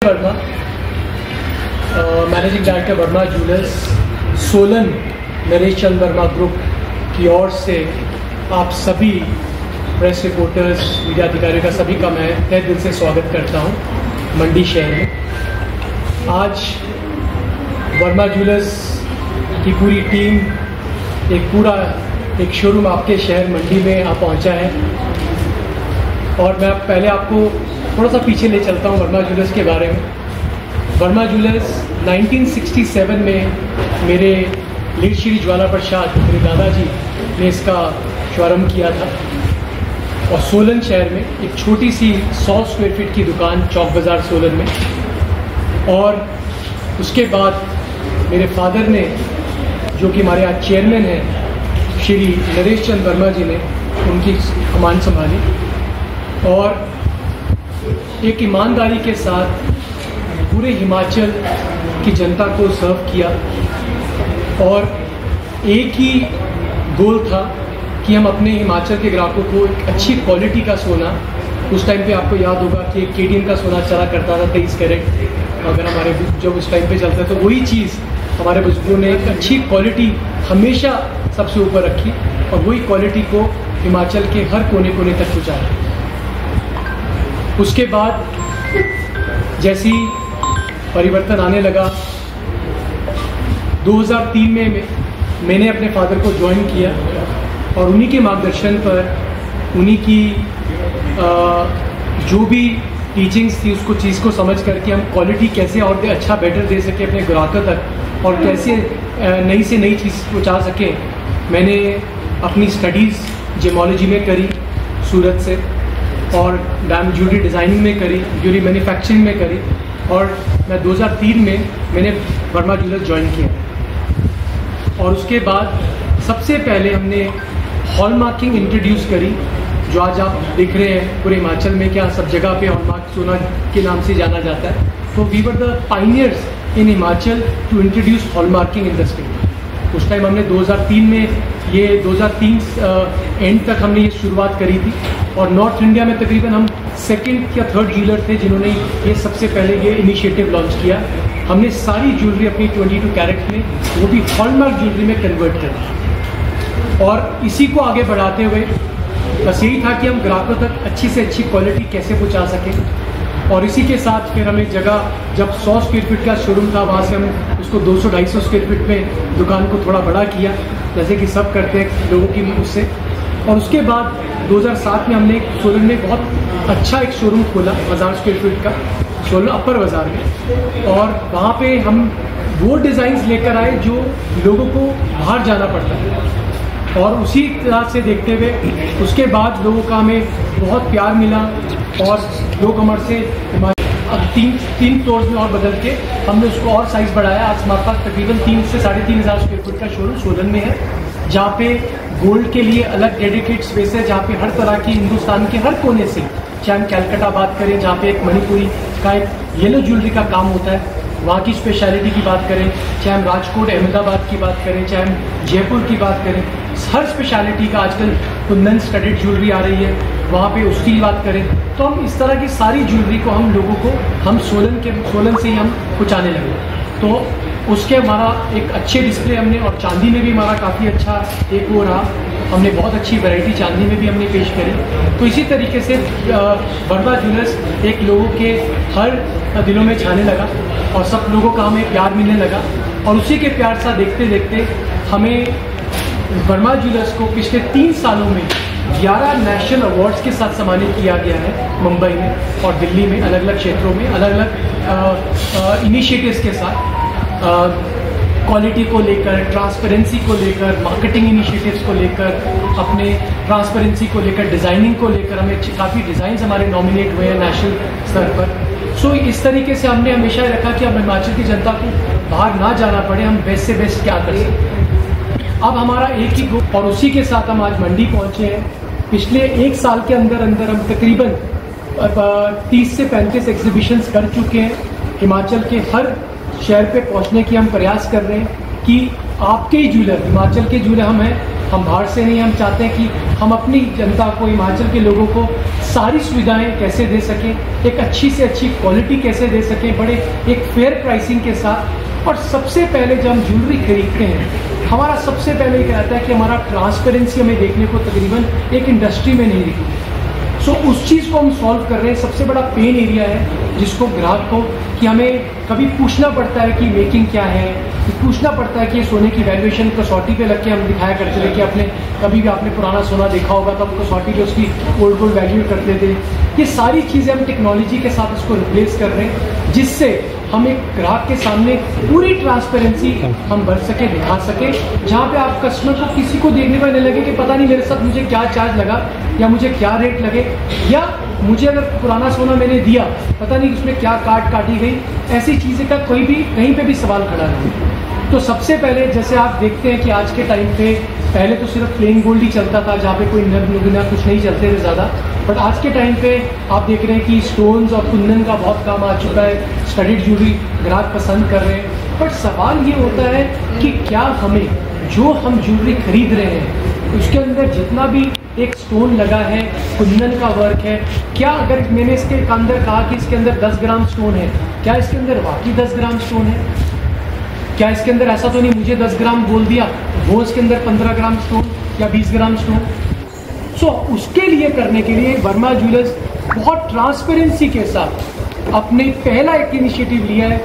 Verma, managing director Verma jewellers, Solan Naresh Chand Verma group की ओर से आप सभी प्रेस रिपोर्टर्स, मीडिया अधिकारियों का सभी का मैं तहे दिल से स्वागत करता हूं मंडी शहर में। आज वर्मा ज्वेलर्स की पूरी टीम एक शोरूम आपके शहर मंडी में पहुंचा है और मैं पहले आपको थोड़ा सा पीछे ले चलता हूं वर्मा ज्वेलर्स के बारे में। वर्मा ज्वेलर्स 1967 में मेरे लीड श्री ज्वाला प्रसाद मेरे दादाजी ने इसका शुभारंभ किया था और सोलन शहर में एक छोटी सी 100 स्क्वायर फीट की दुकान चौक बाज़ार सोलन में, और उसके बाद मेरे फादर ने, जो कि हमारे आज चेयरमैन हैं श्री नरेश चंद वर्मा जी ने, उनकी कमान संभाली और एक ईमानदारी के साथ पूरे हिमाचल की जनता को सर्व किया। और एक ही गोल था कि हम अपने हिमाचल के ग्राहकों को एक अच्छी क्वालिटी का सोना, उस टाइम पे आपको याद होगा कि एक केटीएम का सोना चला करता था 23 कैरेट, अगर हमारे जब उस टाइम पे चलता है तो वही चीज़ हमारे बुजुर्गों ने एक अच्छी क्वालिटी हमेशा सबसे ऊपर रखी और वही क्वालिटी को हिमाचल के हर कोने कोने तक पहुँचाया। उसके बाद जैसी परिवर्तन आने लगा, 2003 में मैंने अपने फादर को ज्वाइन किया और उन्हीं के मार्गदर्शन पर, उन्हीं की जो भी टीचिंग्स थी उसको चीज़ को समझ करके हम क्वालिटी कैसे और अच्छा बेटर दे सके अपने ग्राहकों तक और कैसे नई से नई चीज़ पहुँचा सकें। मैंने अपनी स्टडीज़ जेमोलॉजी में करी सूरत से, और ज्वेलरी डिज़ाइनिंग में करी, ज्वेलरी मैन्युफैक्चरिंग में करी, और मैं 2003 में मैंने वर्मा ज्वेलर्स ज्वाइन किया। और उसके बाद सबसे पहले हमने हॉलमार्किंग इंट्रोड्यूस करी, जो आज आप देख रहे हैं पूरे हिमाचल में, क्या सब जगह पे हॉलमार्क सोना के नाम से जाना जाता है। तो we were the pioneers in Himachal to introduce hallmarking industry. उस टाइम हमने 2003 में, ये 2003 एंड तक हमने ये शुरुआत करी थी और नॉर्थ इंडिया में तकरीबन हम सेकंड या थर्ड ज्वेलर थे जिन्होंने ये सबसे पहले ये इनिशिएटिव लॉन्च किया। हमने सारी ज्वेलरी अपनी 22 कैरेट में, वो भी हॉलमार्क ज्वेलरी में कन्वर्ट करी और इसी को आगे बढ़ाते हुए बस यही था कि हम ग्राहकों तक अच्छी से अच्छी क्वालिटी कैसे पहुंचा सकें। और इसी के साथ फिर हमें जगह, जब 100 स्क्वायर फीट का शोरूम था, वहाँ से हम उसको 200-250 स्क्वायर फीट में दुकान को थोड़ा बड़ा किया, जैसे कि सब करते हैं लोगों की उससे। और उसके बाद 2007 में हमने सोलन में बहुत अच्छा एक शोरूम खोला 1000 स्क्वायर फीट का, सोलन अपर बाज़ार में, और वहाँ पे हम वो डिज़ाइंस लेकर आए जो लोगों को बाहर जाना पड़ता है। और उसी तरह से देखते हुए उसके बाद लोगों का हमें बहुत प्यार मिला और लोग हमारे से अब तीन फ्लोर्स में और बदल के हमने उसको और साइज़ बढ़ाया। आज हमारे पास तकरीबन 3 से 3500 स्क्वायर फीट का शोरूम सोलन में है, जहाँ पे गोल्ड के लिए अलग डेडिकेट स्पेस है, जहाँ पे हर तरह की हिंदुस्तान के हर कोने से, चाहे हम कैलकाटा बात करें जहाँ पे एक मणिपुरी का एक येलो ज्वेलरी का काम होता है, वहाँ की स्पेशलिटी की बात करें, चाहे हम राजकोट अहमदाबाद की बात करें, चाहे हम जयपुर की बात करें, हर स्पेशलिटी का आजकल कुंदन स्टडेड ज्वेलरी आ रही है, वहाँ पे उसकी बात करें, तो हम इस तरह की सारी ज्वेलरी को हम लोगों को हम सोलन से ही हम पहुँचाने लगे। तो उसके हमारा एक अच्छे डिस्प्ले हमने, और चांदी में भी हमारा काफ़ी अच्छा एक वो रहा, हमने बहुत अच्छी वैरायटी चांदी में भी हमने पेश करी। तो इसी तरीके से वर्मा ज्वेलर्स एक लोगों के हर दिलों में छाने लगा और सब लोगों का हमें प्यार मिलने लगा। और उसी के प्यार सा देखते देखते हमें वर्मा ज्वेलर्स को पिछले 3 सालों में 11 नेशनल अवार्ड्स के साथ सम्मानित किया गया है, मुंबई में और दिल्ली में, अलग अलग क्षेत्रों में, अलग अलग इनिशिएटिव्स के साथ, क्वालिटी को लेकर, ट्रांसपेरेंसी को लेकर, मार्केटिंग इनिशिएटिव्स को लेकर, अपने ट्रांसपेरेंसी को लेकर, डिज़ाइनिंग को लेकर हमें काफ़ी डिज़ाइंस हमारे नॉमिनेट हुए हैं नेशनल स्तर पर। सो इस तरीके से हमने हमेशा रखा कि अब हिमाचल की जनता को बाहर ना जाना पड़े, हम बेस्ट से बेस्ट क्या कर सकते हैं। अब हमारा एक ही ग्रुप, और उसी के साथ हम आज मंडी पहुँचे हैं। पिछले 1 साल के अंदर अंदर हम तकरीबन 30 से 35 एग्जीबिशंस कर चुके हैं। हिमाचल के हर शहर पे पहुंचने की हम प्रयास कर रहे हैं कि आपके ही ज्वेलर, हिमाचल के ज्वेलर हम हैं, हम बाहर से नहीं। हम चाहते हैं कि हम अपनी जनता को, हिमाचल के लोगों को सारी सुविधाएं कैसे दे सकें, एक अच्छी से अच्छी क्वालिटी कैसे दे सकें, बड़े एक फेयर प्राइसिंग के साथ। और सबसे पहले जब हम ज्वेलरी खरीदते हैं, हमारा सबसे पहले ये रहता है कि हमारा ट्रांसपेरेंसी हमें देखने को तकरीबन एक इंडस्ट्री में नहीं दिखती। सो उस चीज़ को हम सॉल्व कर रहे हैं। सबसे बड़ा पेन एरिया है जिसको ग्राहक को, कि हमें कभी पूछना पड़ता है कि मेकिंग क्या है, पूछना पड़ता है कि सोने की वैल्यूएशन कसौटी पे लग के हम दिखाया करते थे कि आपने कभी भी आपने पुराना सोना देखा होगा तो हम कसौटी पे उसकी गोल्ड वैल्यू करते थे। ये सारी चीज़ें हम टेक्नोलॉजी के साथ इसको रिप्लेस कर रहे हैं, जिससे हम एक ग्राहक के सामने पूरी ट्रांसपेरेंसी हम भर सके, दिखा सके, जहाँ पे आप कस्टमर को किसी को देखने पर नहीं लगे कि पता नहीं मेरे साथ मुझे क्या चार्ज लगा या मुझे क्या रेट लगे, या मुझे अगर पुराना सोना मैंने दिया पता नहीं उसमें क्या काटी गई, ऐसी चीज़ें का कोई भी कहीं पे भी सवाल खड़ा नहीं। तो सबसे पहले जैसे आप देखते हैं कि आज के टाइम पे, पहले तो सिर्फ प्लेन गोल्ड ही चलता था जहाँ पे कोई नगीना कुछ नहीं चलते थे ज़्यादा, बट आज के टाइम पे आप देख रहे हैं कि स्टोन्स और कुंदन का बहुत काम आ चुका है, स्टडीड ज्वेलरी ग्राहक पसंद कर रहे हैं। बट सवाल ये होता है कि क्या हमें जो हम ज्वेलरी खरीद रहे हैं उसके अंदर जितना भी एक स्टोन लगा है, कुंदन का वर्क है, क्या अगर मैंने इसके अंदर कहा कि इसके अंदर 10 ग्राम स्टोन है, क्या इसके अंदर वाकई 10 ग्राम स्टोन है? क्या इसके अंदर ऐसा तो नहीं मुझे 10 ग्राम बोल दिया, वो इसके अंदर 15 ग्राम स्टोन या 20 ग्राम स्टोन? सो उसके लिए करने के लिए वर्मा ज्वेलर्स बहुत ट्रांसपेरेंसी के साथ अपने पहला एक इनिशिएटिव लिया है,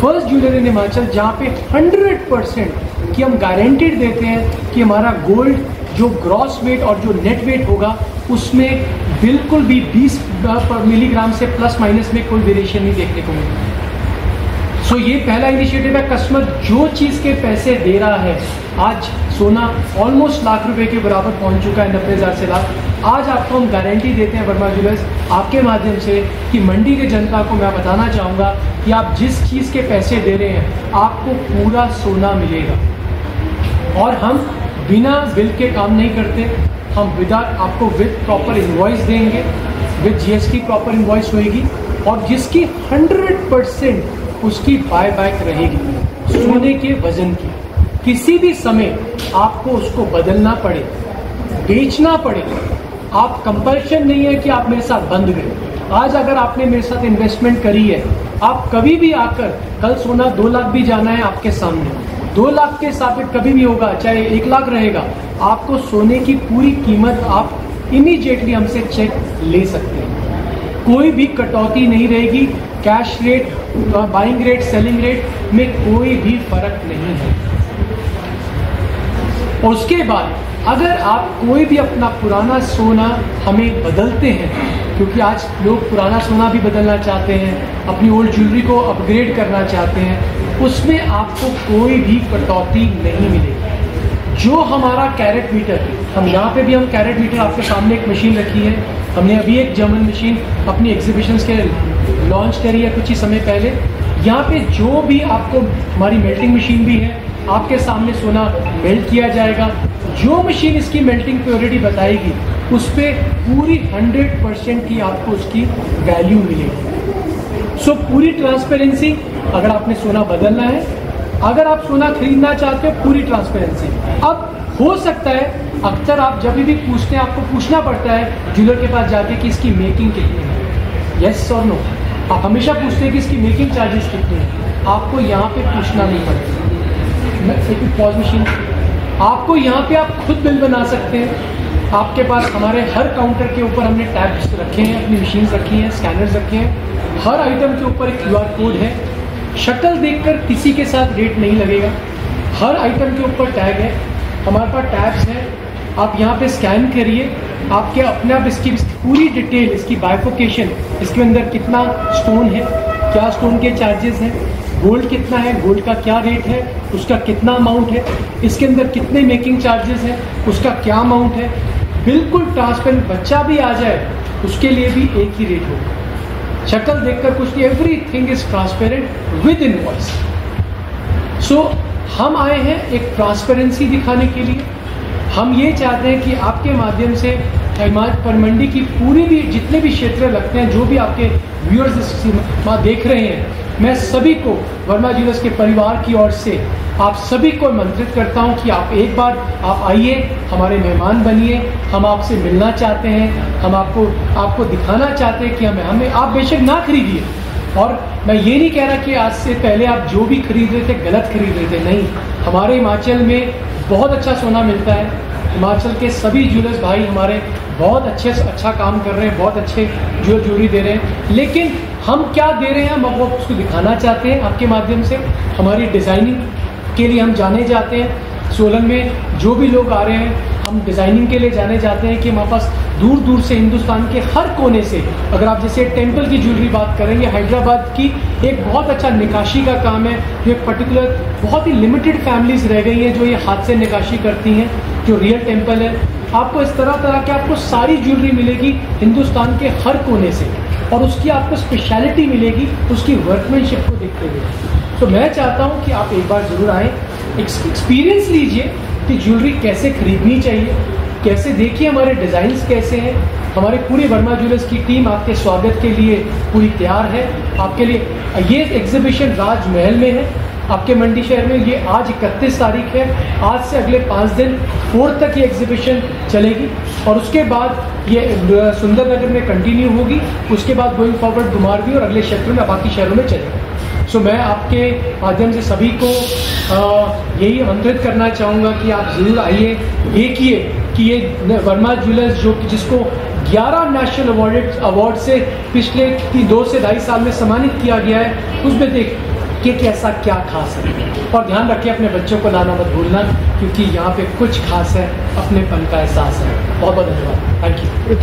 फर्स्ट ज्वेलर इन हिमाचल, जहाँ पे 100% की हम गारंटीड देते हैं कि हमारा गोल्ड जो ग्रॉस वेट और जो नेट वेट होगा उसमें बिल्कुल भी 20 मिलीग्राम से प्लस माइनस में कोई वेरिएशन नहीं देखने को मिलेगा। सो ये पहला इनिशिएटिव है। कस्टमर जो चीज़ के पैसे दे रहा है, आज सोना ऑलमोस्ट लाख रुपए के बराबर पहुंच चुका है, 90,000 से लाख। आज आपको हम गारंटी देते हैं वर्मा ज्वेलर्स आपके माध्यम से कि मंडी के जनता को मैं बताना चाहूँगा कि आप जिस चीज़ के पैसे दे रहे हैं आपको पूरा सोना मिलेगा। और हम बिना बिल के काम नहीं करते, हम आपको विद प्रॉपर इनवॉइस देंगे, विद जीएसटी प्रॉपर इनवॉइस होएगी और जिसकी 100% उसकी बाय बैक रहेगी सोने के वजन की। किसी भी समय आपको उसको बदलना पड़े, बेचना पड़े, आप कंपल्शन नहीं है कि आप मेरे साथ बंध गए। आज अगर आपने मेरे साथ इन्वेस्टमेंट करी है, आप कभी भी आकर, कल सोना 2 लाख भी जाना है आपके सामने, 2 लाख के साथ कभी भी होगा, चाहे 1 लाख रहेगा, आपको सोने की पूरी कीमत आप इमीडिएटली हमसे चेक ले सकते हैं। कोई भी कटौती नहीं रहेगी। Cash rate, buying rate, selling rate में कोई भी फर्क नहीं है। और उसके बाद अगर आप कोई भी अपना पुराना सोना हमें बदलते हैं, क्योंकि आज लोग पुराना सोना भी बदलना चाहते हैं, अपनी ओल्ड ज्वेलरी को अपग्रेड करना चाहते हैं, उसमें आपको कोई भी कटौती नहीं मिलेगी। जो हमारा कैरेट मीटर, हम यहाँ पे भी हम कैरेट मीटर आपके सामने एक मशीन रखी है, हमने अभी एक जर्मन मशीन अपनी एग्जीबिशंस के लॉन्च करी है कुछ ही समय पहले। यहाँ पे जो भी आपको, हमारी मेल्टिंग मशीन भी है, आपके सामने सोना मेल्ट किया जाएगा। जो मशीन इसकी मेल्टिंग प्योरिटी बताएगी उस पर पूरी 100% की आपको उसकी वैल्यू मिलेगी। सो पूरी ट्रांसपेरेंसी, अगर आपने सोना बदलना है, अगर आप सोना खरीदना चाहते हो, पूरी ट्रांसपेरेंसी। अब हो सकता है अक्सर आप जब भी पूछते हैं, आपको पूछना पड़ता है ज्वेलर के पास जाके कि इसकी मेकिंग कितनी है, यस और नो। आप हमेशा पूछते हैं कि इसकी मेकिंग चार्जेस कितने हैं, आपको यहाँ पे पूछना नहीं पड़ेगा। पॉज मशीन, आपको यहाँ पे आप खुद बिल बना सकते हैं। आपके पास हमारे हर काउंटर के ऊपर हमने टैब्स रखे हैं, अपनी मशीन रखी हैं, स्कैनर्स रखे हैं, हर आइटम के ऊपर एक QR कोड है। शक्ल देखकर किसी के साथ रेट नहीं लगेगा, हर आइटम के ऊपर टैग है, हमारे पास टैब्स हैं। आप यहाँ पे स्कैन करिए, आपके अपने आप इसकी पूरी डिटेल, इसकी बाइफोकेशन, इसके अंदर कितना स्टोन है, क्या स्टोन के चार्जेस हैं, गोल्ड कितना है, गोल्ड का क्या रेट है, उसका कितना अमाउंट है, इसके अंदर कितने मेकिंग चार्जेस हैं, उसका क्या अमाउंट है, बिल्कुल ट्रांसपेरेंट। बच्चा भी आ जाए उसके लिए भी एक ही रेट होगा, शक्ल देखकर कुछ नहीं, everything is transparent with invoice. So हम आए हैं एक ट्रांसपेरेंसी दिखाने के लिए। हम ये चाहते हैं कि आपके माध्यम से हिमाचल परमंडी की पूरी भी जितने भी क्षेत्र लगते हैं, जो भी आपके व्यूअर्स देख रहे हैं, मैं सभी को वर्मा ज्वेलर्स के परिवार की ओर से आप सभी को आमंत्रित करता हूं कि आप एक बार आप आइए, हमारे मेहमान बनिए। हम आपसे मिलना चाहते हैं, हम आपको दिखाना चाहते हैं कि हमें आप बेशक ना खरीदिए। और मैं ये नहीं कह रहा कि आज से पहले आप जो भी खरीद रहे थे गलत खरीद रहे थे, नहीं। हमारे हिमाचल में बहुत अच्छा सोना मिलता है। हिमाचल के सभी ज्वेलर्स भाई हमारे बहुत अच्छा काम कर रहे हैं, बहुत अच्छे ज्वेलरी दे रहे हैं। लेकिन हम क्या दे रहे हैं, हम आपको उसको दिखाना चाहते हैं आपके माध्यम से। हमारी डिज़ाइनिंग के लिए हम जाने जाते हैं। सोलन में जो भी लोग आ रहे हैं, हम डिज़ाइनिंग के लिए जाने जाते हैं कि हमारे पास दूर दूर से हिंदुस्तान के हर कोने से, अगर आप जैसे टेम्पल की ज्वेलरी बात करेंगे, हैदराबाद की एक बहुत अच्छा निकाशी का काम है। जो एक पर्टिकुलर बहुत ही लिमिटेड फैमिलीज रह गई हैं जो ये हाथ से निकाशी करती हैं, जो रियल टेम्पल है। आपको इस तरह के आपको सारी ज्वेलरी मिलेगी हिंदुस्तान के हर कोने से, और उसकी आपको स्पेशलिटी मिलेगी उसकी वर्कमैनशिप को देखते हुए। तो मैं चाहता हूँ कि आप एक बार ज़रूर आएँ, एक्सपीरियंस लीजिए कि ज्वेलरी कैसे खरीदनी चाहिए, कैसे देखिए हमारे डिज़ाइंस कैसे हैं। हमारे पूरे वर्मा ज्वेलर्स की टीम आपके स्वागत के लिए पूरी तैयार है। आपके लिए ये एग्जीबिशन राजमहल में है, आपके मंडी शहर में। ये आज 31 तारीख है। आज से अगले 5 दिन 4 तक ये एग्जीबिशन चलेगी, और उसके बाद ये सुंदरनगर में कंटिन्यू होगी। उसके बाद गोइंग फॉरवर्ड घुमारवी और अगले क्षेत्रों में बाकी शहरों में चलेगी। सो मैं आपके माध्यम से सभी को यही आमंत्रित करना चाहूँगा कि आप ज़रूर आइए, देखिए कि ये वर्मा ज्वेलर्स जिसको 11 नेशनल अवार्ड से पिछले 2 से 2.5 साल में सम्मानित किया गया है, उसमें देख कि कैसा क्या खास है। और ध्यान रखिए अपने बच्चों को लाना मत भूलना, क्योंकि यहाँ पे कुछ खास है, अपनेपन का एहसास है। बहुत बहुत धन्यवाद, थैंक यू।